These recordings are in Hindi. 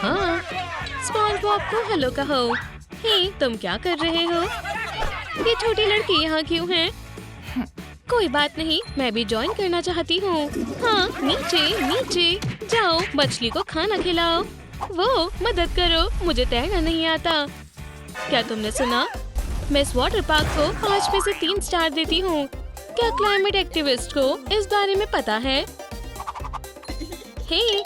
हाँ, स्पॉन्जबॉब को हेलो कहो। हे, तुम क्या कर रहे हो? ये छोटी लड़की यहाँ क्यों है? कोई बात नहीं, मैं भी ज्वाइन करना चाहती हूँ। हाँ, नीचे नीचे जाओ, मछली को खाना खिलाओ। वो मदद करो, मुझे तैरना नहीं आता। क्या तुमने सुना? मैं इस वाटर पार्क को 5 में से 3 स्टार देती हूँ। क्या क्लाइमेट एक्टिविस्ट को इस बारे में पता है? हे,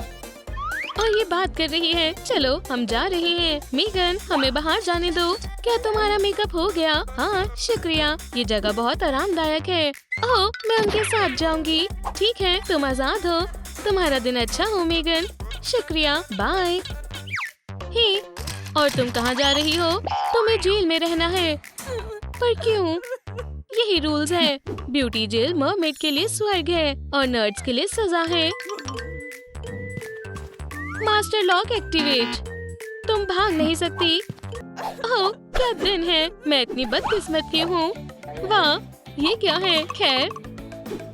और ये बात कर रही है। चलो हम जा रहे हैं। मीगन, हमें बाहर जाने दो। क्या तुम्हारा मेकअप हो गया? हाँ, शुक्रिया। ये जगह बहुत आरामदायक है। ओह, मैं उनके साथ जाऊंगी। ठीक है, तुम आजाद हो। तुम्हारा दिन अच्छा हो मीगन। शुक्रिया, बाय। हे, और तुम कहाँ जा रही हो? तुम्हें जेल में रहना है। पर क्यों? यही रूल्स है। ब्यूटी जेल मरमेड के लिए स्वर्ग है और नर्ड्स के लिए सजा है। Master lock activate. तुम भाग नहीं सकती। ओह, क्या दिन है। मैं इतनी बदकिस्मत की हूँ। वाह, ये क्या है? खैर,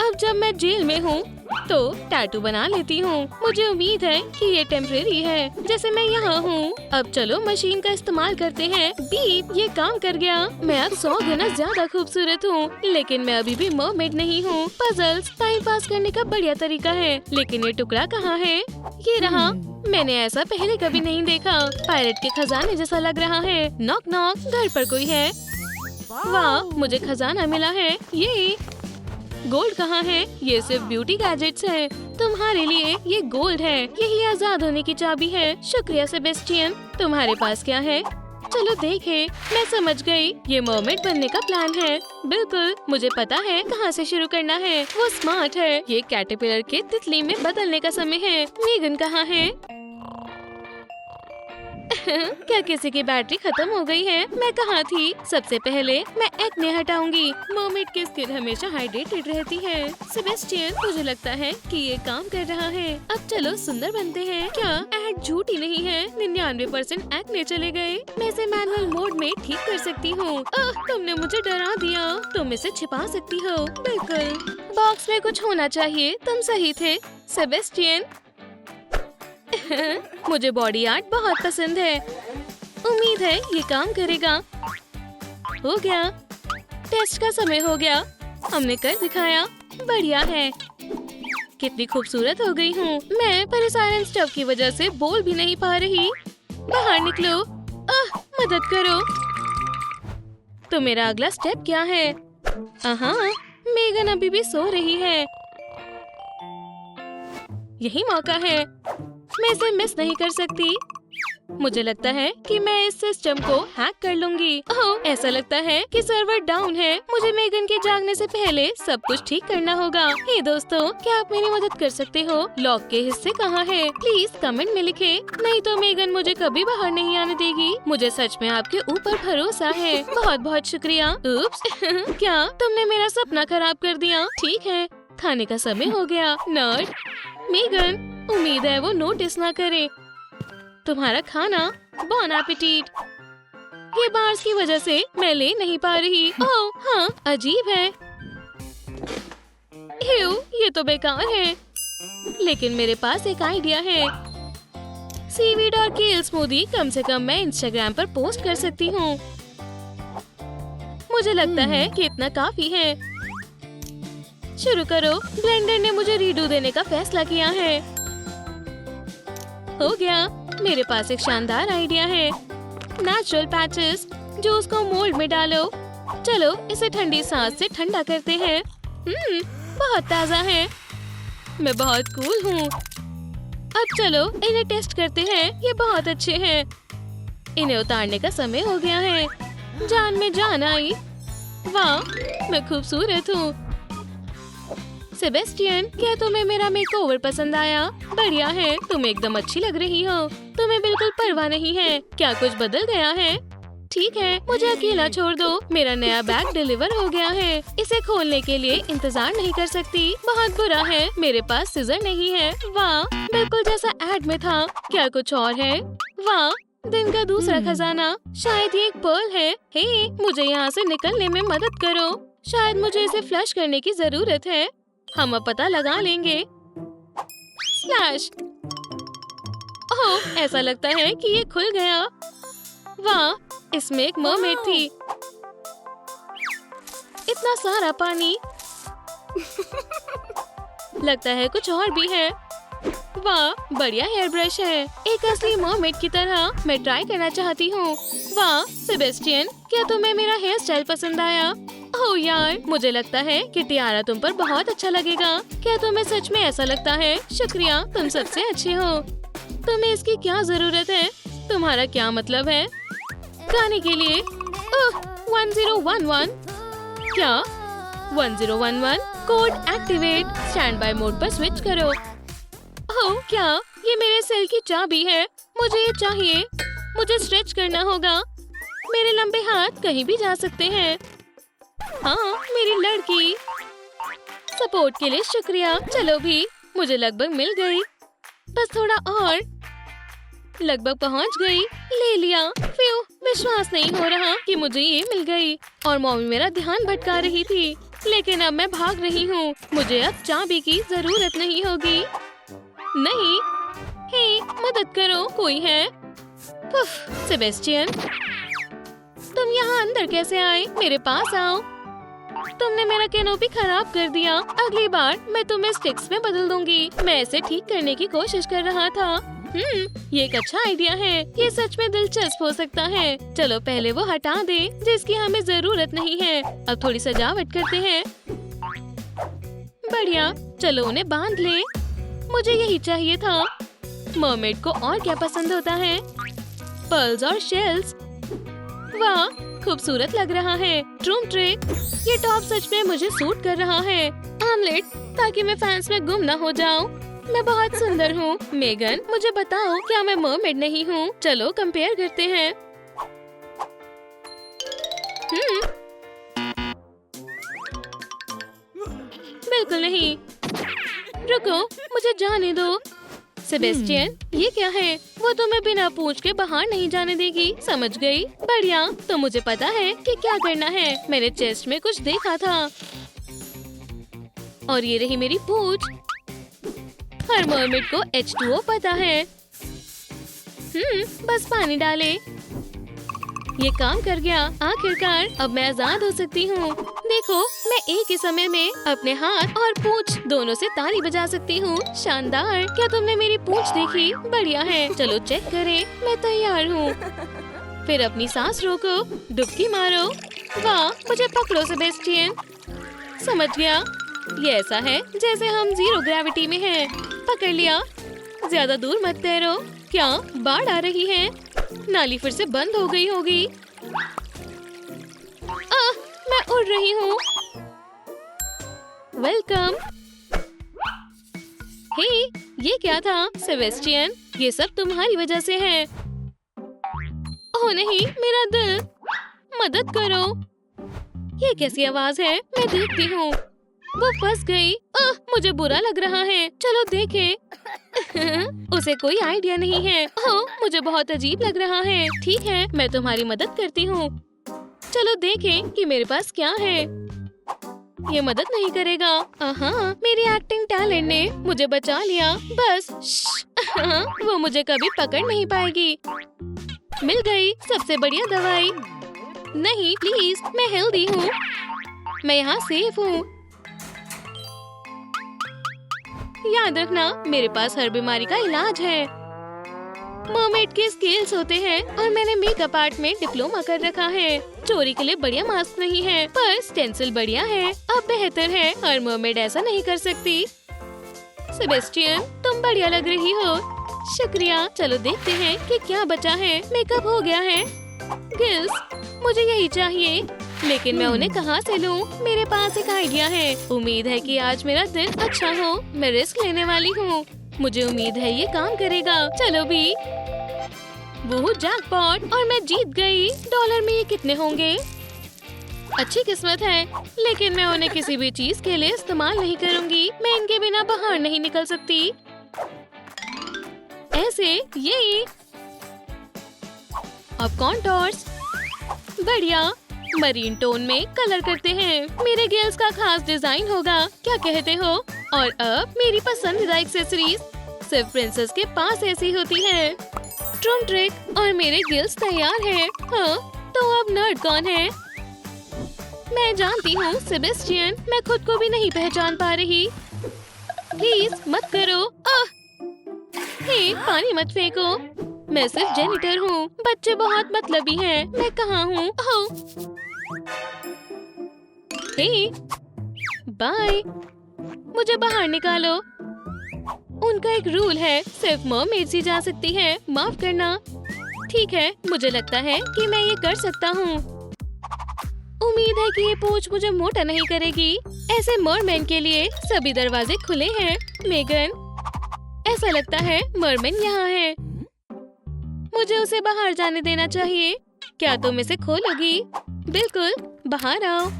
अब जब मैं जेल में हूँ तो टैटू बना लेती हूँ। मुझे उम्मीद है कि ये टेम्परेरी है, जैसे मैं यहाँ हूँ। अब चलो मशीन का इस्तेमाल करते हैं। बीप, ये काम कर गया। मैं अब 100 गुना ज्यादा खूबसूरत हूँ, लेकिन मैं अभी भी मरमेड नहीं हूँ। पजल्स टाइम पास करने का बढ़िया तरीका है, लेकिन ये टुकड़ा कहाँ है? ये रहा। मैंने ऐसा पहले कभी नहीं देखा। पायरेट के खजाने जैसा लग रहा है। नॉक नॉक, घर पर कोई है? वाह, मुझे खजाना मिला है। ये गोल्ड कहाँ है? ये सिर्फ ब्यूटी गैजेट्स है। तुम्हारे लिए ये गोल्ड है। यही आजाद होने की चाबी है। शुक्रिया सेबेस्टियन। तुम्हारे पास क्या है? चलो देखें। मैं समझ गई, ये मरमेड बनने का प्लान है। बिल्कुल, मुझे पता है कहाँ से शुरू करना है। वो स्मार्ट है। ये कैटरपिलर के तितली में बदलने का समय है। मीगन कहाँ है? क्या किसी की बैटरी खत्म हो गई है? मैं कहाँ थी? सबसे पहले मैं एक्ने हटाऊंगी। मरमेड की स्किन हमेशा हाइड्रेटेड रहती है। सेबेस्टियन, मुझे लगता है कि ये काम कर रहा है। अब चलो सुंदर बनते हैं। क्या एड झूठी नहीं है? 99% एक्ने चले गए। मैं इसे मैनुअल मोड में ठीक कर सकती हूँ। तुमने मुझे डरा दिया। तुम इसे छिपा सकती हो। बिल्कुल, बॉक्स में कुछ होना चाहिए। तुम सही थे सेबेस्टियन। मुझे बॉडी आर्ट बहुत पसंद है। उम्मीद है ये काम करेगा। हो गया। टेस्ट का समय हो गया। हमने कर दिखाया। बढ़िया है। कितनी खूबसूरत हो गई हूँ मैं, पर इस आयरन स्टव की वजह से बोल भी नहीं पा रही। बाहर निकलो। मदद करो। तो मेरा अगला स्टेप क्या है? मेगन अभी भी सो रही है। यही मौका है। मैं इसे मिस नहीं कर सकती। मुझे लगता है कि मैं इस सिस्टम को हैक कर लूंगी। ओह, ऐसा लगता है कि सर्वर डाउन है। मुझे मेगन के जागने से पहले सब कुछ ठीक करना होगा। हे दोस्तों, क्या आप मेरी मदद कर सकते हो? लॉक के हिस्से कहाँ है? प्लीज कमेंट में लिखे, नहीं तो मेगन मुझे कभी बाहर नहीं आने देगी। मुझे सच में आपके ऊपर भरोसा है। बहुत बहुत शुक्रिया। उप्स, क्या तुमने मेरा सपना खराब कर दिया? ठीक है, खाने का समय हो गया। नर्ड मेगन, उम्मीद है वो नोटिस ना करे। तुम्हारा खाना, बॉन एपेटिट। ये बार्स की वजह से मैं ले नहीं पा रही। ओह हाँ, अजीब है। ये तो बेकार है। लेकिन मेरे पास एक आइडिया है। सीवीड और केल स्मूदी कम से कम मैं इंस्टाग्राम पर पोस्ट कर सकती हूँ। मुझे लगता है कि इतना काफी है। शुरू करो। ब्लेंडर ने मुझे रीडू देने का फैसला किया है। हो गया। मेरे पास एक शानदार आइडिया है। नेचुरल पैचेस, जो उसको मोल्ड में डालो। चलो इसे ठंडी सांस से ठंडा करते हैं। बहुत ताज़ा है। मैं बहुत कूल हूँ। अब चलो इन्हें टेस्ट करते हैं। ये बहुत अच्छे हैं। इन्हें उतारने का समय हो गया है। जान में जान आई। वाह, मैं खूबसूरत हूँ। सेबेस्टियन, क्या तुम्हें मेरा मेकओवर पसंद आया? बढ़िया है, तुम एकदम अच्छी लग रही हो। तुम्हें बिल्कुल परवाह नहीं है। क्या कुछ बदल गया है? ठीक है, मुझे अकेला छोड़ दो। मेरा नया बैग डिलीवर हो गया है। इसे खोलने के लिए इंतजार नहीं कर सकती। बहुत बुरा है, मेरे पास सीजर नहीं है। वाह, बिल्कुल जैसा एड में था। क्या कुछ और है? वाह, दिन का दूसरा खजाना। शायद ये एक पर्ल है। हे, मुझे यहाँ से निकलने में मदद करो। शायद मुझे इसे फ्लश करने की जरूरत है। हम अब पता लगा लेंगे। स्लैश। ओह, ऐसा लगता है कि ये खुल गया। वाह, इसमें एक मरमेड थी। इतना सारा पानी। लगता है कुछ और भी है। वाह, बढ़िया हेयर ब्रश है। एक असली मरमेड की तरह मैं ट्राई करना चाहती हूँ। वाह सेबेस्टियन, क्या तुम्हें मेरा हेयर स्टाइल पसंद आया? ओह यार, मुझे लगता है कि टियारा तुम पर बहुत अच्छा लगेगा। क्या तुम्हें सच में ऐसा लगता है? शुक्रिया, तुम सबसे अच्छे हो। तुम्हें इसकी क्या जरूरत है? तुम्हारा क्या मतलब है? गाने के लिए 1011। क्या 1011? Code activate. Stand by mode पर स्विच करो। ओह, क्या ये मेरे सेल की चाबी है? मुझे ये चाहिए। मुझे स्ट्रेच करना होगा। मेरे लंबे हाथ कहीं भी जा सकते हैं। हाँ, मेरी लड़की। सपोर्ट के लिए शुक्रिया। चलो भी, मुझे लगभग मिल गई। बस थोड़ा और। लगभग पहुंच गई। ले लिया। फ्यू, विश्वास नहीं हो रहा कि मुझे ये मिल गई। और मम्मी मेरा ध्यान भटका रही थी, लेकिन अब मैं भाग रही हूँ। मुझे अब चाबी की जरूरत नहीं होगी। नहीं, हे, मदद करो, कोई है? सेबेस्टियन, तुम यहाँ अंदर कैसे आए? मेरे पास आओ। तुमने मेरा कैनोपी खराब कर दिया। अगली बार मैं तुम्हें स्टिक्स में बदल दूंगी। मैं इसे ठीक करने की कोशिश कर रहा था। ये एक अच्छा आइडिया है। ये सच में दिलचस्प हो सकता है। चलो पहले वो हटा दे जिसकी हमें जरूरत नहीं है। अब थोड़ी सजावट करते हैं। बढ़िया, चलो उन्हें बांध ले। मुझे यही चाहिए था। मरमेड को और क्या पसंद होता है? पर्ल्स और शेल्स। वाह, खूबसूरत लग रहा है। ट्रूम ट्रे, ये टॉप सच में मुझे सूट कर रहा है। आमलेट, ताकि मैं फैंस में गुम न हो जाऊं। मैं बहुत सुंदर हूँ। मेगन, मुझे बताओ, क्या मैं मरमेड नहीं हूँ? चलो कंपेयर करते हैं। बिल्कुल नहीं। रुको, मुझे जाने दो। सेबेस्टियन, ये क्या है? वो तुम्हें बिना पूछ के बाहर नहीं जाने देगी। समझ गई? बढ़िया, तो मुझे पता है कि क्या करना है। मैंने चेस्ट में कुछ देखा था और ये रही मेरी पूछ। हर मरमेड को H2O पता है। बस पानी डाले। ये काम कर गया। आखिरकार अब मैं आजाद हो सकती हूँ। देखो, मैं एक ही समय में अपने हाथ और पूंछ दोनों से ताली बजा सकती हूँ। शानदार। क्या तुमने मेरी पूंछ देखी? बढ़िया है। चलो चेक करें। मैं तैयार हूँ। फिर अपनी सांस रोको, डुबकी मारो। वाह, मुझे पकड़ो सेबेस्टियन। समझ गया। ये ऐसा है जैसे हम जीरो ग्रेविटी में हैं। पकड़ लिया। ज्यादा दूर मत तैरो। क्या बाढ़ आ रही है? नाली फिर से बंद हो गई होगी। मैं उड़ रही हूँ। वेलकम। हे, ये क्या था सेबेस्टियन? ये सब तुम्हारी वजह से है। ओह नहीं, मेरा दिल। मदद करो। ये कैसी आवाज है? मैं देखती हूँ। वो फंस गई। मुझे बुरा लग रहा है। चलो देखें। उसे कोई आइडिया नहीं है। मुझे बहुत अजीब लग रहा है। ठीक है, मैं तुम्हारी मदद करती हूँ। चलो देखें कि मेरे पास क्या है। ये मदद नहीं करेगा। मेरी एक्टिंग टैलेंट ने मुझे बचा लिया। बस वो मुझे कभी पकड़ नहीं पाएगी। मिल गई सबसे बढ़िया दवाई। नहीं प्लीज, मैं हेल्दी हूँ। मैं यहाँ सेफ हूँ। याद रखना, मेरे पास हर बीमारी का इलाज है। मरमेड के स्किल्स होते हैं और मैंने मेकअप आर्ट में डिप्लोमा कर रखा है। चोरी के लिए बढ़िया मास्क नहीं है, पर स्टेंसिल बढ़िया है। अब बेहतर है। हर मरमेड ऐसा नहीं कर सकती। सेबेस्टियन, तुम बढ़िया लग रही हो। शुक्रिया। चलो देखते हैं कि क्या बचा है। मेकअप हो गया है। गिल्स, मुझे यही चाहिए, लेकिन मैं उन्हें कहाँ से लूं? मेरे पास एक आइडिया है। उम्मीद है कि आज मेरा दिन अच्छा हो। मैं रिस्क लेने वाली हूँ। मुझे उम्मीद है ये काम करेगा। चलो भी। वो जैकपॉट, और मैं जीत गई। डॉलर में ये कितने होंगे? अच्छी किस्मत है, लेकिन मैं उन्हें किसी भी चीज के लिए इस्तेमाल नहीं करूँगी। मैं इनके बिना बाहर नहीं निकल सकती। ऐसे ये अब कॉन्टोर्स। बढ़िया। मरीन टोन में कलर करते हैं। मेरे गेल्स का खास डिजाइन होगा। क्या कहते हो? और अब मेरी पसंदीदा एक्सेसरीज। सिर्फ प्रिंसेस के पास ऐसी होती है। ट्रूम ट्रिक और मेरे गिल्स तैयार हैं। हाँ, तो अब नर्ड कौन है? मैं जानती हूँ सेबेस्टियन। मैं खुद को भी नहीं पहचान पा रही। प्लीज मत करो। हे, पानी मत फेंको। मैं सिर्फ जेनिटर हूँ। बच्चे बहुत मतलबी हैं। मैं कहाँ हूँ? हे, बाय। मुझे बाहर निकालो। उनका एक रूल है, सिर्फ मरमेड्स ही जा सकती है। माफ करना। ठीक है, मुझे लगता है कि मैं ये कर सकता हूँ। उम्मीद है कि ये पूंछ मुझे मोटा नहीं करेगी। ऐसे मरमैन के लिए सभी दरवाजे खुले हैं। मेगन, ऐसा लगता है मरमैन यहाँ है। मुझे उसे बाहर जाने देना चाहिए। क्या तुम इसे खोलोगी? बिल्कुल, बाहर आओ।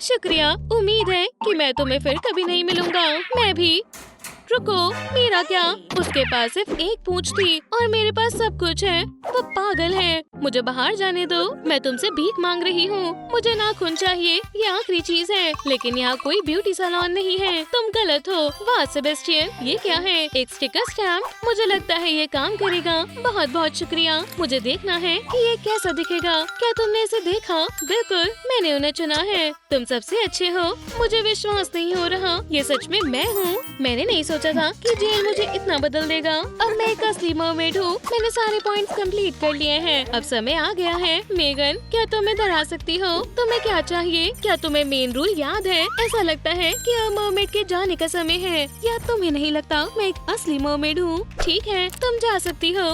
शुक्रिया। उम्मीद है कि मैं तुम्हें फिर कभी नहीं मिलूंगा। मैं भी। रुको, मेरा क्या? उसके पास सिर्फ एक पूंछ थी और मेरे पास सब कुछ है। वो पागल है। मुझे बाहर जाने दो। मैं तुमसे भीख मांग रही हूँ। मुझे नाखून चाहिए। ये आखिरी चीज है। लेकिन यहाँ कोई ब्यूटी सैलून नहीं है। तुम गलत हो। वाह सेबेस्टियन, ये क्या है? एक स्टिकर स्टैम्प। मुझे लगता है ये काम करेगा। बहुत बहुत शुक्रिया। मुझे देखना है कि ये कैसा दिखेगा। क्या तुमने इसे देखा? बिल्कुल, मैंने उन्हें चुना है। तुम सबसे अच्छे हो। मुझे विश्वास नहीं हो रहा। ये सच में मैं हूँ। मैंने नहीं सोचा था कि जेल मुझे इतना बदल देगा। अब मैं एक असली मरमेड हूँ। मैंने सारे पॉइंट्स कंप्लीट कर लिए हैं। अब समय आ गया है। मेगन, क्या तुम इधर आ सकती हो? तुम्हें क्या चाहिए? क्या तुम्हें मेन रूल याद है? ऐसा लगता है कि अब मरमेड के जाने का समय है। या तुम्हें नहीं लगता मैं एक असली मरमेड हूँ? ठीक है, तुम जा सकती हो।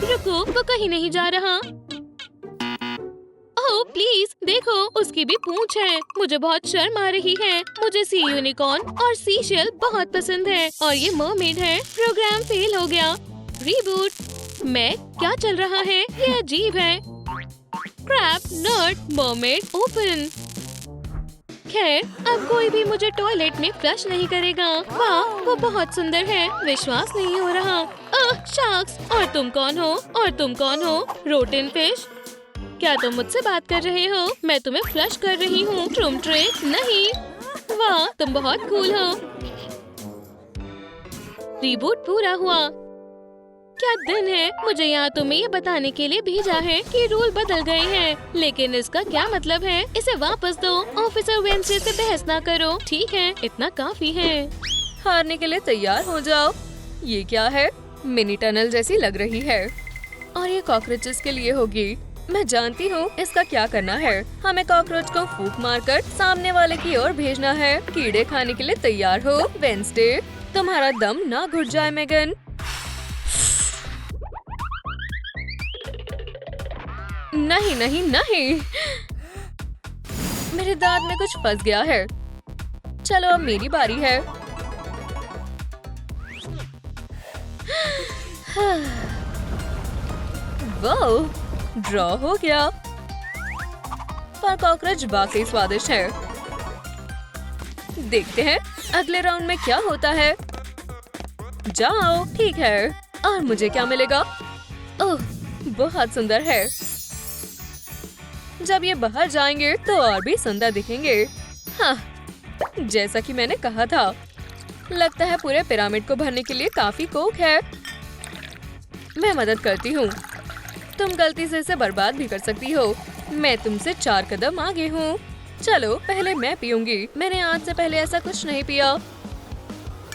रुको, वो कहीं नहीं जा रहा। ओह प्लीज देखो, उसकी भी पूंछ है। मुझे बहुत शर्म आ रही है। मुझे सी यूनिकॉर्न और सी शेल बहुत पसंद है और ये मरमेड है। प्रोग्राम फेल हो गया। रीबूट। मैं क्या चल रहा है? ये अजीब है। Crap, nerd, mermaid, open. खैर, अब कोई भी मुझे टॉयलेट में फ्लश नहीं करेगा। वाह, वो बहुत सुंदर है। विश्वास नहीं हो रहा। शार्क्स। और तुम कौन हो? और तुम कौन हो? Rotten fish. क्या तुम मुझसे बात कर रहे हो? मैं तुम्हें फ्लश कर रही हूँ। ट्रूम ट्रिक नहीं। वाह, तुम बहुत कूल हो। रीबूट पूरा हुआ। क्या दिन है। मुझे यहाँ तुम्हें ये बताने के लिए भेजा है कि रूल बदल गए हैं। लेकिन इसका क्या मतलब है? इसे वापस दो। ऑफिसर वेंसडे से बहस ना करो। ठीक है, इतना काफी है। हारने के लिए तैयार हो जाओ। ये क्या है? मिनी टनल जैसी लग रही है और ये कॉकरोचेस के लिए होगी। मैं जानती हूँ इसका क्या करना है। हमें कॉकरोच को फूंक मारकर सामने वाले की ओर भेजना है। कीड़े खाने के लिए तैयार हो वेंसडे। तुम्हारा दम ना घुट जाए मेगन। नहीं नहीं नहीं, मेरे दांत में कुछ फंस गया है। चलो अब मेरी बारी है। वाओ, ड्रॉ हो गया। पर कॉकरोच वाकई स्वादिष्ट है। देखते हैं अगले राउंड में क्या होता है। जाओ। ठीक है, और मुझे क्या मिलेगा? ओह, बहुत सुंदर है। जब ये बाहर जाएंगे तो और भी सुंदर दिखेंगे। हाँ, जैसा कि मैंने कहा था। लगता है पूरे पिरामिड को भरने के लिए काफी कोक है। मैं मदद करती हूँ। तुम गलती से इसे बर्बाद भी कर सकती हो। मैं तुमसे 4 कदम आगे हूँ। चलो, पहले मैं पीऊंगी। मैंने आज से पहले ऐसा कुछ नहीं पिया।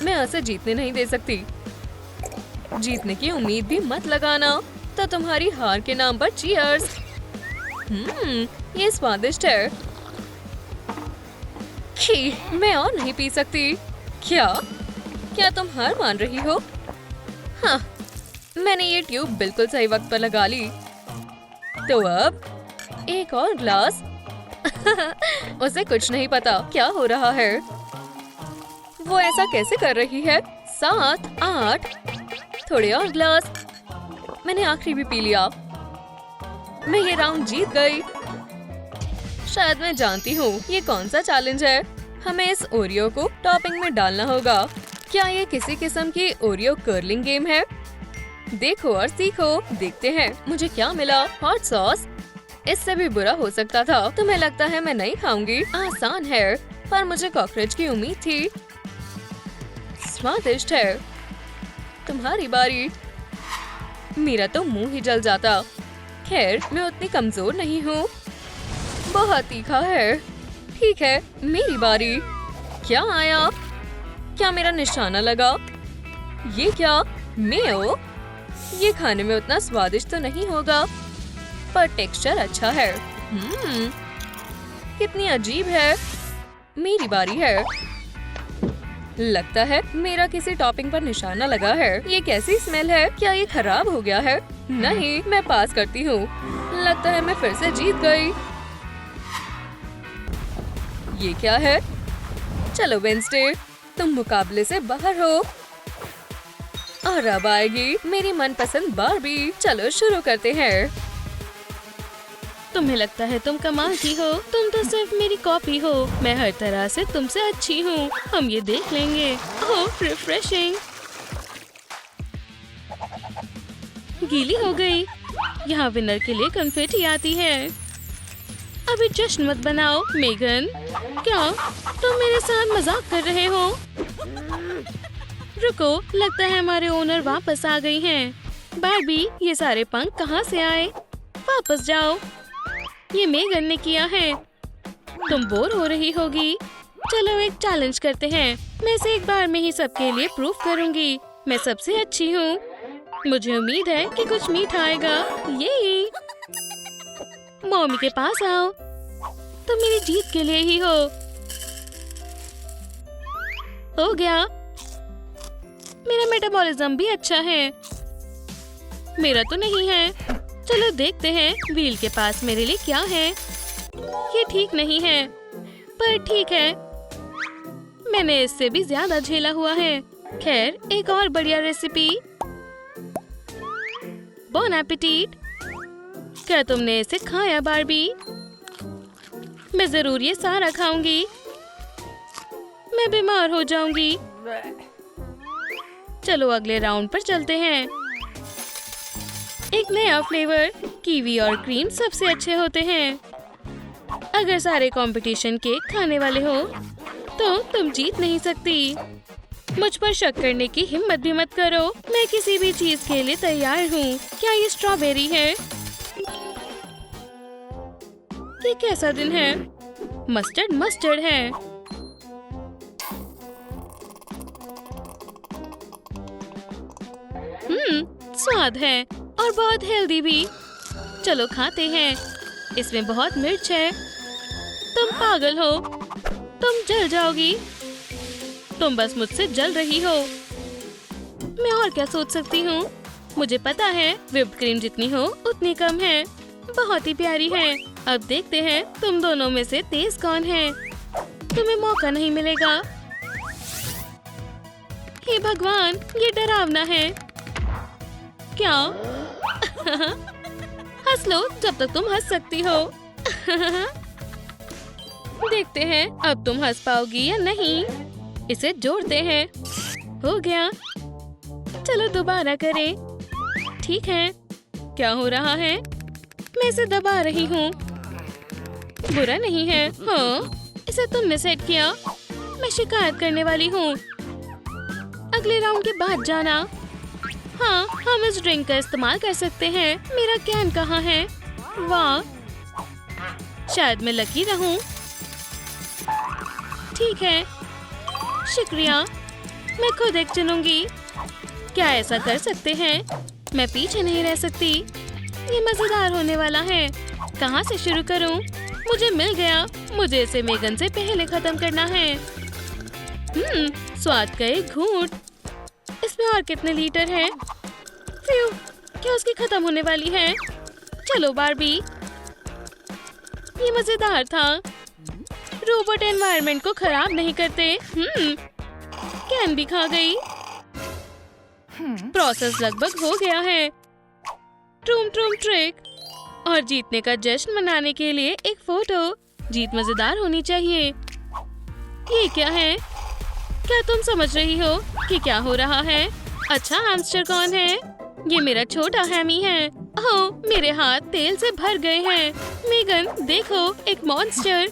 मैं उसे जीतने नहीं दे सकती। जीतने की उम्मीद भी मत लगाना। तो तुम्हारी हार के नाम पर चीयर्स। ये स्वादिष्ट है। छी, मैं और नहीं पी सकती। क्या तुम हार मान रही हो? हाँ, मैंने ये ट्यूब बिल्कुल सही वक्त पर लगा ली। तो अब एक और ग्लास। उसे कुछ नहीं पता क्या हो रहा है। वो ऐसा कैसे कर रही है? 7, 8, थोड़े और ग्लास। मैंने आखिरी भी पी लिया। मैं ये राउंड जीत गई। शायद मैं जानती हूँ ये कौन सा चैलेंज है। हमें इस ओरियो को टॉपिंग में डालना होगा। क्या ये किसी किस्म की ओरियो कर्लिंग गेम है? देखो और सीखो। देखते हैं मुझे क्या मिला। Hot sauce. इससे भी बुरा हो सकता था। तुम्हें लगता है मैं नहीं खाऊंगी? आसान है, पर मुझे कॉकरोच की उम्मीद थी। स्वादिष्ट है। तुम्हारी बारी। मेरा तो मुंह ही जल जाता। खैर, मैं उतनी कमजोर नहीं हूँ। बहुत तीखा है। ठीक है, मेरी बारी। क्या आया? क्या मेरा निशाना लगा? ये क्या? मेयो? ये खाने में उतना स्वादिष्ट तो नहीं होगा, पर टेक्सचर अच्छा है। कितनी अजीब है। मेरी बारी है। लगता है मेरा किसी टॉपिंग पर निशाना लगा है। ये कैसी स्मेल है? क्या ये खराब हो गया है? नहीं, मैं पास करती हूँ। लगता है मैं फिर से जीत गई। ये क्या है? चलो वेंसडे, तुम मुकाबले से बाहर हो। और अब आएगी मेरी मनपसंद बार्बी। चलो शुरू करते हैं। तुम्हें लगता है तुम कमाल की हो? तुम तो सिर्फ मेरी कॉपी हो। मैं हर तरह से तुमसे अच्छी हूँ। हम ये देख लेंगे। ओह, रिफ्रेशिंग। गीली हो गई। यहाँ विनर के लिए कन्फेटी आती है। अभी जश्न मत बनाओ मेगन। क्या तुम मेरे साथ मजाक कर रहे हो? रुको, लगता है हमारे ओनर वापस आ गई हैं। बार्बी, ये सारे पंख कहाँ से आए? वापस जाओ। ये मेगन ने किया है। तुम बोर हो रही होगी। चलो एक चैलेंज करते हैं। मैं इसे एक बार में ही सबके लिए प्रूफ करूंगी। मैं सबसे अच्छी हूँ। मुझे उम्मीद है कि कुछ मीठा आएगा। ये मम्मी के पास आओ। तुम मेरी जीत के लिए ही हो गया। मेरा मेटाबॉलिज्म भी अच्छा है। मेरा तो नहीं है। चलो देखते हैं व्हील के पास मेरे लिए क्या है। ये ठीक नहीं है, पर ठीक है। मैंने इससे भी ज्यादा झेला हुआ है। खैर, एक और बढ़िया रेसिपी। बॉन एपेटिट। क्या तुमने इसे खाया बार्बी? मैं जरूर ये सारा खाऊंगी। मैं बीमार हो जाऊंगी। चलो अगले राउंड पर चलते हैं। एक नया फ्लेवर। कीवी और क्रीम सबसे अच्छे होते हैं। अगर सारे कंपटीशन केक खाने वाले हो तो तुम जीत नहीं सकती। मुझ पर शक करने की हिम्मत भी मत करो। मैं किसी भी चीज के लिए तैयार हूँ। क्या ये स्ट्रॉबेरी है? ये कैसा दिन है? मस्टर्ड मस्टर्ड है। स्वाद है और बहुत हेल्दी भी। चलो खाते हैं। इसमें बहुत मिर्च है। तुम पागल हो। तुम जल जाओगी। तुम बस मुझसे जल रही हो। मैं और क्या सोच सकती हूँ? मुझे पता है व्हिप्ड क्रीम जितनी हो उतनी कम है। बहुत ही प्यारी है। अब देखते हैं तुम दोनों में से तेज कौन है। तुम्हें मौका नहीं मिलेगा। हे भगवान, ये डरावना है। क्या? हंस लो जब तक तुम हंस सकती हो। देखते हैं अब तुम हंस पाओगी या नहीं। इसे जोड़ते हैं। हो गया। चलो दोबारा करें। ठीक है। क्या हो रहा है? मैं इसे दबा रही हूँ। बुरा नहीं है। हाँ, इसे तुमने सेट किया। मैं शिकायत करने वाली हूँ। अगले राउंड के बाद जाना। हाँ, हम इस ड्रिंक का इस्तेमाल कर सकते हैं। मेरा कैन कहाँ है? वाह, शायद मैं लकी रहूं। ठीक है, शुक्रिया। मैं खुद एक चुनूंगी। क्या ऐसा कर सकते हैं? मैं पीछे नहीं रह सकती। ये मजेदार होने वाला है। कहाँ से शुरू करूं? मुझे मिल गया। मुझे इसे मेगन से पहले खत्म करना है। स्वाद का एक घूंट। इसमें और कितने लीटर हैं? क्या उसकी खत्म होने वाली है? चलो बार्बी। ये मजेदार था। रोबोट एनवायरनमेंट को खराब नहीं करते। कैन भी खा गई। प्रोसेस लगभग हो गया है। ट्रूम ट्रूम ट्रिक। और जीतने का जश्न मनाने के लिए एक फोटो। जीत मजेदार होनी चाहिए। ये क्या है? क्या तुम समझ रही हो कि क्या हो रहा है? अच्छा, हैमस्टर कौन है? ये मेरा छोटा हैमी है। ओह, मेरे हाथ तेल से भर गए हैं। मेगन, देखो, एक मॉन्स्टर।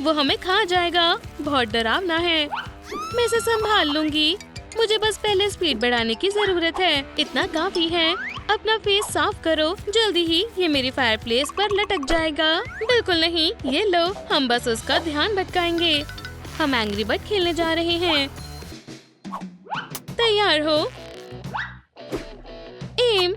वो हमें खा जाएगा। बहुत डरावना है। मैं इसे संभाल लूंगी। मुझे बस पहले स्पीड बढ़ाने की जरूरत है। इतना काफी है। अपना फेस साफ करो, जल्दी ही ये मेरी फायरप्लेस पर लटक जाएगा। बिल्कुल नहीं, ये लो, हम बस उसका ध्यान भटकाएंगे। हम एंग्री बर्ड खेलने जा रहे हैं। तैयार हो? Aim,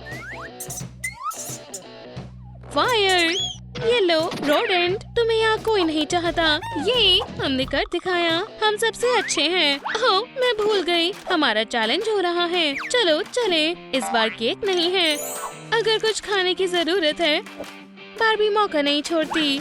fire. ये लो रोडेंट, तुम्हें यहाँ कोई नहीं चाहता। ये हमने कर दिखाया, हम सबसे अच्छे हैं। ओह, मैं भूल गई, हमारा चैलेंज हो रहा है। चलो चले, इस बार केक नहीं है। अगर कुछ खाने की जरूरत है, बारबी मौका नहीं छोड़ती।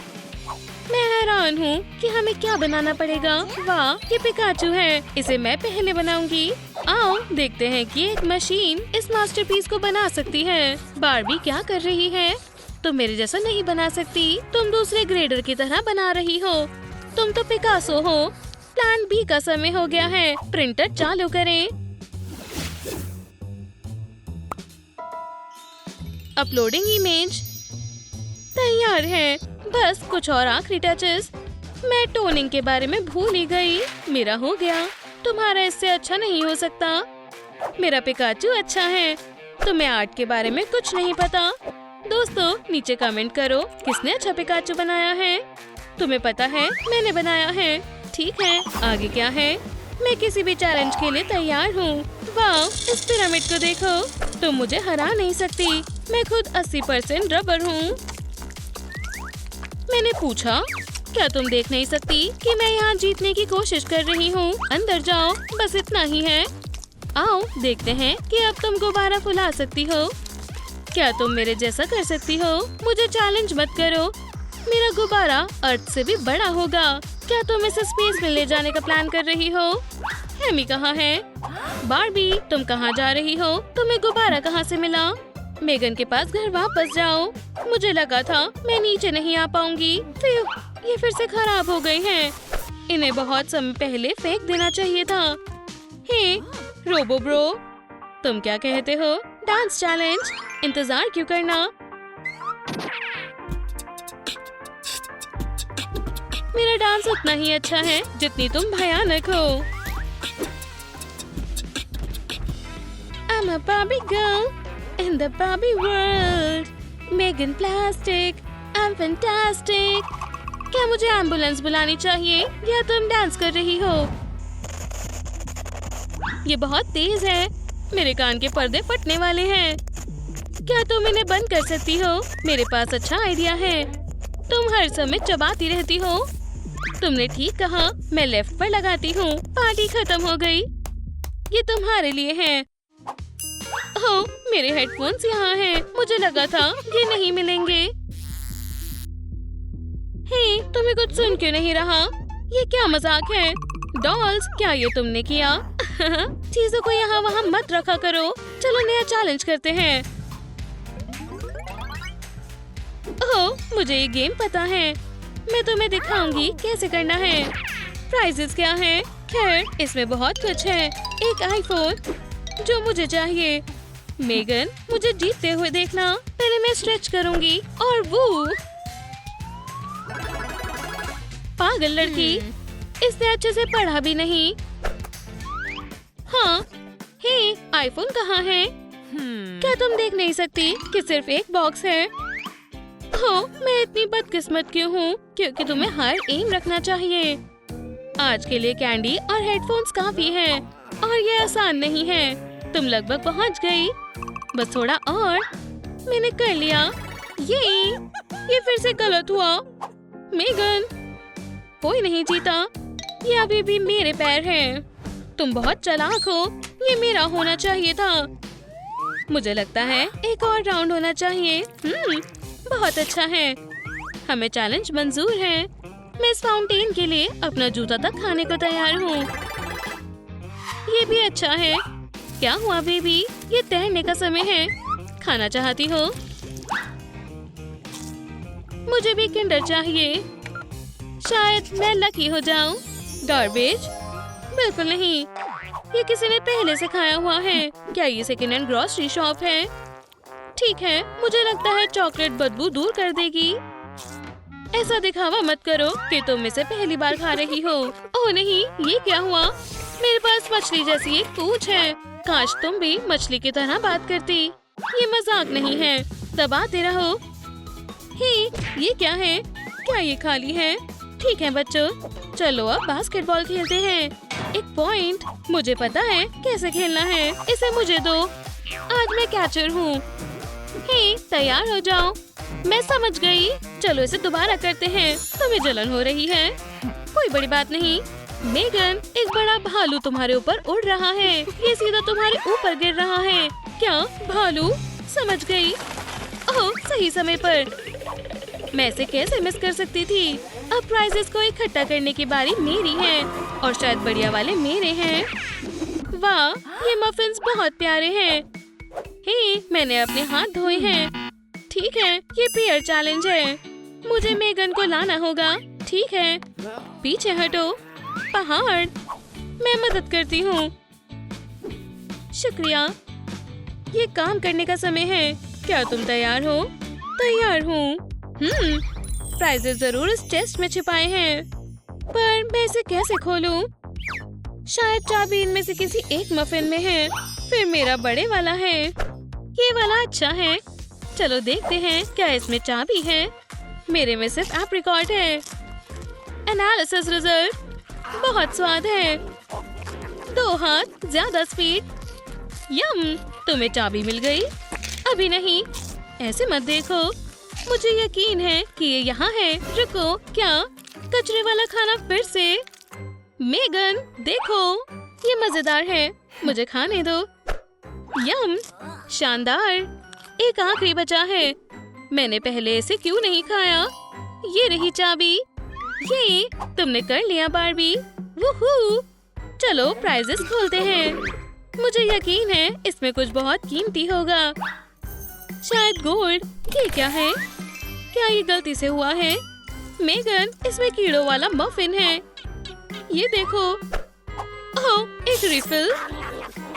मैं हैरान हूँ कि हमें क्या बनाना पड़ेगा। वाह, ये पिकाचू है, इसे मैं पहले बनाऊंगी। आओ देखते हैं कि एक मशीन इस मास्टरपीस को बना सकती है। बारबी क्या कर रही है? तुम मेरे जैसा नहीं बना सकती, तुम दूसरे ग्रेडर की तरह बना रही हो। तुम तो पिकासो हो। प्लान बी का समय हो गया है, प्रिंटर चालू करें। Uploading image. तैयार है, बस कुछ और आखिरी टचेस। मैं टोनिंग के बारे में भूल ही गई। मेरा हो गया, तुम्हारा इससे अच्छा नहीं हो सकता। मेरा पिकाचू अच्छा है, तुम्हें आर्ट के बारे में कुछ नहीं पता। दोस्तों नीचे कमेंट करो किसने अच्छा पिकाचू बनाया है। तुम्हें पता है मैंने बनाया है। ठीक है, आगे क्या है? मैं किसी भी चैलेंज के लिए तैयार हूँ। वाह, इस पिरामिड को देखो, तुम मुझे हरा नहीं सकती। मैं खुद 80% रबर हूँ। मैंने पूछा, क्या तुम देख नहीं सकती कि मैं यहाँ जीतने की कोशिश कर रही हूँ? अंदर जाओ, बस इतना ही है। आओ देखते हैं कि अब तुम गुब्बारा फुला सकती हो। क्या तुम मेरे जैसा कर सकती हो? मुझे चैलेंज मत करो, मेरा गुब्बारा अर्थ से भी बड़ा होगा। क्या तुम इसे स्पेस में ले जाने का प्लान कर रही हो? हेमी कहाँ है? बारबी, तुम कहाँ जा रही हो? तुम्हें गुब्बारा कहाँ से मिला? मेगन के पास घर वापस जाओ। मुझे लगा था मैं नीचे नहीं आ पाऊंगी। ये फिर से खराब हो गई हैं। इन्हें बहुत समय पहले फेंक देना चाहिए था। हे रोबो ब्रो, तुम क्या कहते हो? डांस चैलेंज, इंतजार क्यों करना? मेरा डांस उतना ही अच्छा है जितनी तुम भयानक हो। I'm a Barbie girl in the Barbie world. Megan Plastic, I'm fantastic. क्या मुझे एम्बुलेंस बुलानी चाहिए या तुम डांस कर रही हो? ये बहुत तेज है, मेरे कान के पर्दे फटने वाले हैं। क्या तुम इन्हें बंद कर सकती हो? मेरे पास अच्छा आइडिया है। तुम हर समय चबाती रहती हो। तुमने ठीक कहा, मैं लेफ्ट पर लगाती हूँ। पार्टी खत्म हो गई। ये तुम्हारे लिए है। ओह, मेरे हेडफोन्स यहाँ हैं। मुझे लगा था ये नहीं मिलेंगे। हे, तुम्हें कुछ सुन क्यों नहीं रहा? ये क्या मजाक है? डॉल्स, क्या ये तुमने किया? चीजों को यहाँ वहाँ मत रखा करो। चलो नया चैलेंज करते हैं। ओह, मुझे ये गेम पता है। मैं तुम्हें दिखाऊंगी कैसे करना है। प्राइजेस क्या हैं? खैर, इसमें बहुत कुछ है। एक आईफोन जो मुझे चाहिए। मेगन, मुझे जीतते हुए देखना। पहले मैं स्ट्रेच करूंगी और वो पागल लड़की, इसने अच्छे से पढ़ा भी नहीं। हाँ, हे, आईफोन कहाँ है? क्या तुम देख नहीं सकती कि सिर्फ एक बॉक्स है? हो, मैं इतनी बदकिस्मत क्यों हूँ? क्योंकि तुम्हें हर एम रखना चाहिए। आज के लिए कैंडी और हेडफोन्स काफी है और ये आसान नहीं है। तुम लगभग पहुँच गई, बस थोड़ा और। मैंने कर लिया। ये फिर से गलत हुआ। मेगन, कोई नहीं जीता। ये अभी भी मेरे पैर हैं। तुम बहुत चालाक हो। ये मेरा होना चाहिए था। मुझे लगता है एक और राउंड होना चाहिए। बहुत अच्छा है। हमें चैलेंज मंजूर है। मैं इस फाउंटेन के लिए अपना जूता तक खाने को तैयार हूँ। ये भी अच्छा है। क्या हुआ बेबी? ये तैरने का समय है। खाना चाहती हो? मुझे भी किंडर चाहिए। शायद मैं लकी हो जाऊं। गार्बेज? बिल्कुल नहीं, ये किसी ने पहले से खाया हुआ है। क्या ये सेकेंड हैंड ग्रोसरी शॉप है? ठीक है, मुझे लगता है चॉकलेट बदबू दूर कर देगी। ऐसा दिखावा मत करो कि तुम इसे पहली बार खा रही हो। ओह नहीं, ये क्या हुआ? मेरे पास मछली जैसी एक पूंछ है। काश तुम भी मछली की तरह बात करती। ये मजाक नहीं है, दबाते रहो। हे, ये क्या है? क्या ये खाली है? ठीक है बच्चों, चलो अब बास्केटबॉल खेलते हैं। एक पॉइंट, मुझे पता है कैसे खेलना है। इसे मुझे दो। आज मैं कैचर हूँ। हे, तैयार हो जाओ। मैं समझ गई। चलो इसे दोबारा करते हैं। तुम्हें जलन हो रही है? कोई बड़ी बात नहीं। मेगन, एक बड़ा भालू तुम्हारे ऊपर उड़ रहा है। ये सीधा तुम्हारे ऊपर गिर रहा है। क्या भालू? समझ गई। ओह, सही समय पर। मैं इसे कैसे मिस कर सकती थी? अब प्राइजेस को इकट्ठा करने की बारी मेरी है और शायद बढ़िया वाले मेरे हैं। वाह, ये मफिन्स बहुत प्यारे हैं। हे, मैंने अपने हाथ धोए हैं। ठीक है, ये पेयर चैलेंज है। मुझे मेगन को लाना होगा। ठीक है, पीछे हटो। पहाड़, मैं मदद करती हूँ। शुक्रिया। ये काम करने का समय है। क्या तुम तैयार हो? तैयार हूँ। प्राइजेस जरूर इस चेस्ट में छिपाए हैं, पर मैं इसे कैसे खोलूं? शायद चाबी इनमें से किसी एक मफिन में है। फिर मेरा बड़े वाला है। ये वाला अच्छा है। चलो देखते हैं क्या इसमें चाबी है। मेरे में सिर्फ एप्रिकॉट है। एनालिसिस रिजल्ट, बहुत स्वाद है। 2 हाथ, ज्यादा स्पीड। यम, तुम्हें चाबी मिल गई? अभी नहीं, ऐसे मत देखो। मुझे यकीन है कि ये यहाँ है। रुको, क्या कचरे वाला खाना फिर से? मेगन, देखो, ये मजेदार है। मुझे खाने दो। यम, शानदार। एक आखिरी बचा है। मैंने पहले इसे क्यों नहीं खाया? ये रही चाबी। ये तुमने कर लिया बार्बी। वूहू! चलो प्राइजेस खोलते हैं। मुझे यकीन है इसमें कुछ बहुत कीमती होगा। शायद गोल्ड। ये क्या है? क्या ये गलती से हुआ है? मेगन, इसमें कीड़ों वाला मफिन है। ये देखो। ओह, एक रिफिल।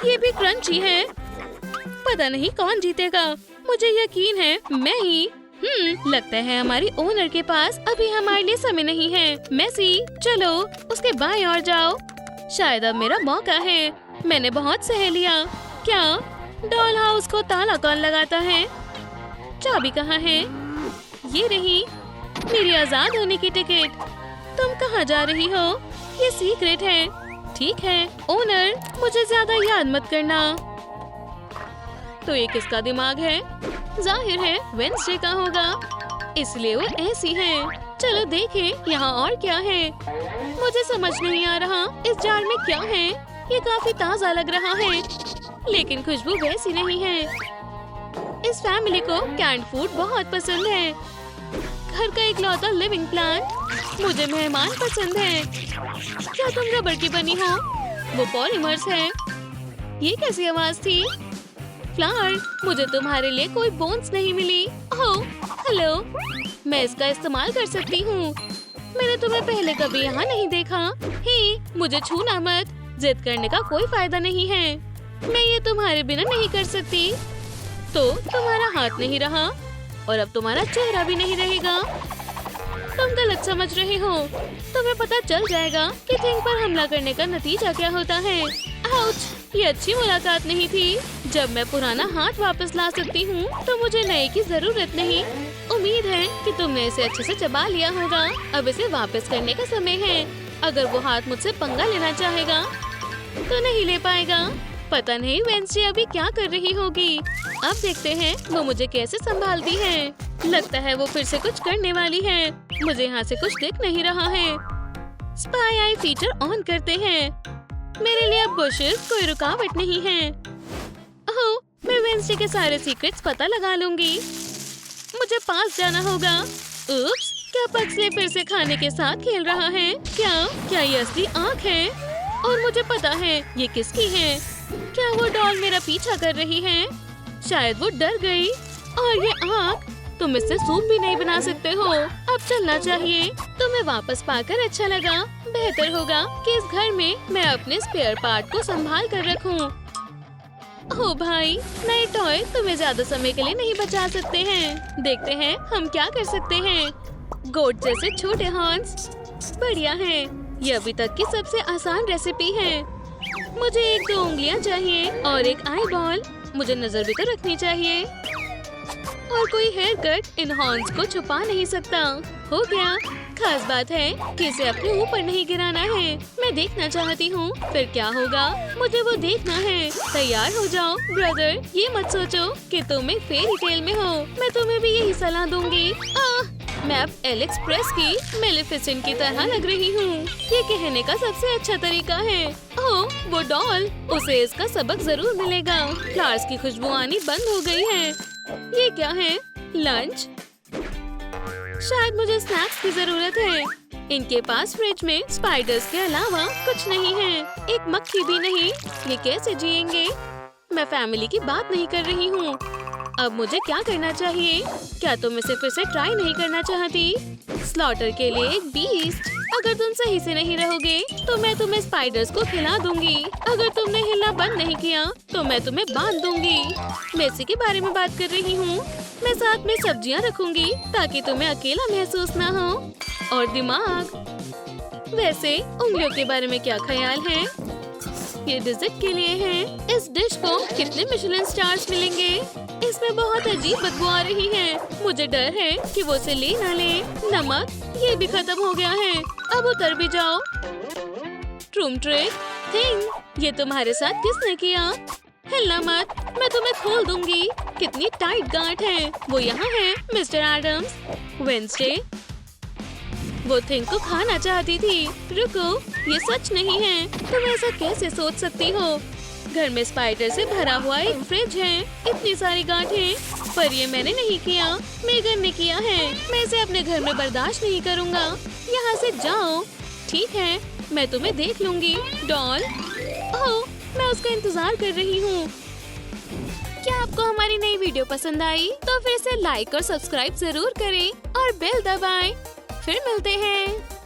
ये भी क्रंची है। पता नहीं कौन जीतेगा। मुझे यकीन है मैं ही। लगता है हमारी ओनर के पास अभी हमारे लिए समय नहीं है। मैसी, चलो उसके बाएं ओर जाओ। शायद अब मेरा मौका है। मैंने बहुत सह लिया। क्या डॉल हाउस को ताला कौन लगाता है? चाबी कहाँ है? ये रही मेरी आजाद होने की टिकट। तुम कहाँ जा रही हो? ये सीक्रेट है। ठीक है ओनर, मुझे ज्यादा याद मत करना। तो ये किसका दिमाग है? जाहिर है वेंसडे का होगा, इसलिए वो ऐसी है। चलो देखें यहाँ और क्या है। मुझे समझ नहीं आ रहा इस जार में क्या है। ये काफी ताज़ा लग रहा है, लेकिन खुशबू वैसी नहीं है। इस फैमिली को कैंड फूड बहुत पसंद है। घर का इकलौता लिविंग प्लांट। मुझे मेहमान पसंद है। क्या तुम रबर की बनी हो? वो पॉलीमर्स है। ये कैसी आवाज थी? फ्लावर, मुझे तुम्हारे लिए कोई बोन्स नहीं मिली। ओह, हेलो, मैं इसका इस्तेमाल कर सकती हूँ। मैंने तुम्हें पहले कभी यहाँ नहीं देखा। हे, मुझे छूना मत। जिद करने का कोई फायदा नहीं है। मैं ये तुम्हारे बिना नहीं कर सकती। तो तुम्हारा हाथ नहीं रहा और अब तुम्हारा चेहरा भी नहीं रहेगा। तुम गलत समझ रहे हो। तुम्हें पता चल जाएगा कि थिंग पर हमला करने का नतीजा क्या होता है। आउच! ये अच्छी मुलाकात नहीं थी। जब मैं पुराना हाथ वापस ला सकती हूँ तो मुझे नए की जरूरत नहीं। उम्मीद है कि तुमने इसे अच्छे से चबा लिया होगा। अब इसे वापस करने का समय है। अगर वो हाथ मुझसे पंगा लेना चाहेगा तो नहीं ले पाएगा। पता नहीं वेंसडे अभी क्या कर रही होगी। अब देखते हैं वो मुझे कैसे संभालती है। लगता है वो फिर से कुछ करने वाली है। मुझे यहाँ से कुछ दिख नहीं रहा है। स्पाई आई फीचर ऑन करते हैं। मेरे लिए अब बुशेस कोई रुकावट नहीं है। ओह, मैं वेंसडे के सारे सीक्रेट्स पता लगा लूंगी। मुझे पास जाना होगा। उप्स, क्या पक्सले फिर से खाने के साथ खेल रहा है? क्या ये असली आँख है? और मुझे पता है ये किसकी है। क्या वो डॉल मेरा पीछा कर रही है? शायद वो डर गई। और ये आँख, तुम इससे सूप भी नहीं बना सकते हो। अब चलना चाहिए। तुम्हें वापस पाकर अच्छा लगा। बेहतर होगा कि इस घर में मैं अपने स्पेयर पार्ट को संभाल कर रखूं। ओह भाई, नए टॉय तुम्हें ज्यादा समय के लिए नहीं बचा सकते हैं। देखते हैं हम क्या कर सकते हैं। गोट जैसे छोटे हॉर्न्स बढ़िया है। ये अभी तक की सबसे आसान रेसिपी है। मुझे 1-2 उंगलियां चाहिए और एक आई बॉल। मुझे नजर भी तो रखनी चाहिए। और कोई हेयर कट इन हॉर्न्स को छुपा नहीं सकता। हो गया। खास बात है कि इसे अपने ऊपर नहीं गिराना है। मैं देखना चाहती हूँ फिर क्या होगा। मुझे वो देखना है। तैयार हो जाओ ब्रदर। ये मत सोचो कि तुम एक फेरी टेल में हो। मैं तुम्हें भी यही सलाह दूंगी। मैं अब एलेक्स प्रेस की मेलेफिसेंट की तरह लग रही हूँ। ये कहने का सबसे अच्छा तरीका है। ओह, वो डॉल। उसे इसका सबक जरूर मिलेगा। फ्लावर्स की खुशबू आनी बंद हो गई है। ये क्या है? लंच? शायद मुझे स्नैक्स की जरूरत है। इनके पास फ्रिज में स्पाइडर्स के अलावा कुछ नहीं है। एक मक्खी भी नहीं। ये कैसे जिएंगे? मैं फैमिली की बात नहीं कर रही हूँ। अब मुझे क्या करना चाहिए? क्या तुम इसे फिर से ट्राई नहीं करना चाहती? स्लॉटर के लिए एक बीस्ट। अगर तुम सही से नहीं रहोगे तो मैं तुम्हें स्पाइडर्स को खिला दूंगी। अगर तुमने हिलना बंद नहीं किया तो मैं तुम्हें बांध दूंगी। मैं इसी के बारे में बात कर रही हूँ। मैं साथ में सब्जियाँ रखूंगी ताकि तुम्हें अकेला महसूस ना हो। और दिमाग। वैसे उंगलियों के बारे में क्या ख्याल है? ये डिजर्ट के लिए है। इस डिश को कितने मिशेलिन स्टार्स मिलेंगे? इसमें बहुत अजीब बदबू आ रही है। मुझे डर है कि वो इसे ले ना ले। नमक, ये भी खत्म हो गया है। अब उतर भी जाओ। ट्रूम ट्रिक थिंग, ये तुम्हारे साथ किसने किया? हिलना मत, मैं तुम्हें खोल दूंगी। कितनी टाइट गांठ है। वो यहाँ है मिस्टर एडम्स। वेंसडे, वो थिंग को खाना चाहती थी। रुको, ये सच नहीं है। तुम ऐसा कैसे सोच सकती हो? घर में स्पाइडर से भरा हुआ एक फ्रिज है। इतनी सारी गांठें। पर ये मैंने नहीं किया, मेगन ने किया है। मैं इसे अपने घर में बर्दाश्त नहीं करूँगा। यहाँ से जाओ। ठीक है, मैं तुम्हें देख लूंगी डॉल। ओह, मैं उसका इंतजार कर रही हूँ। क्या आपको हमारी नई वीडियो पसंद आई? तो फिर इसे लाइक और सब्सक्राइब जरूर करें और बेल दबाएं। फिर मिलते हैं।